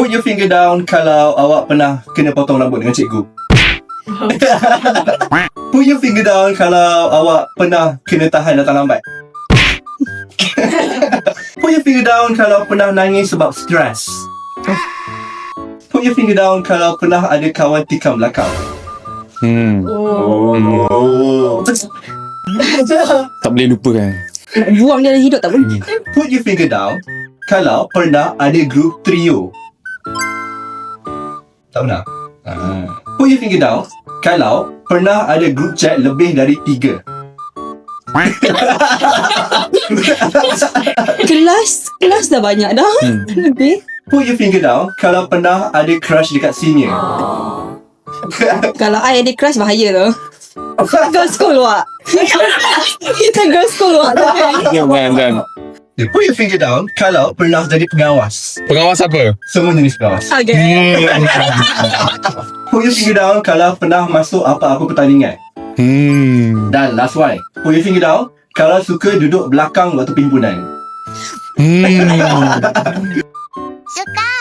Put your finger down kalau awak pernah kena potong rambut dengan cikgu. Put your finger down kalau awak pernah kena tahan datang lambat. Put your finger down kalau pernah nangis sebab stres. Put your finger down kalau pernah ada kawan tikam belakang. Tak boleh lupakan. Buang dia dari hidup tak boleh. Put your finger down kalau pernah ada grup trio. Tak pernah? Put your finger down kalau pernah ada grup chat lebih dari 3. Kelas dah banyak dah. Lebih. Put your finger down kalau pernah ada crush dekat senior. Kalau I ada crush bahaya tu. Girl school wak. Kita girl school wak. Kan. Put your finger down kalau pernah jadi pengawas. Pengawas apa? Semua jenis pengawas. Okay. Put your finger down kalau pernah masuk apa-apa pertandingan. Dan last one, put your finger down kalau suka duduk belakang waktu perhimpunan. Suka.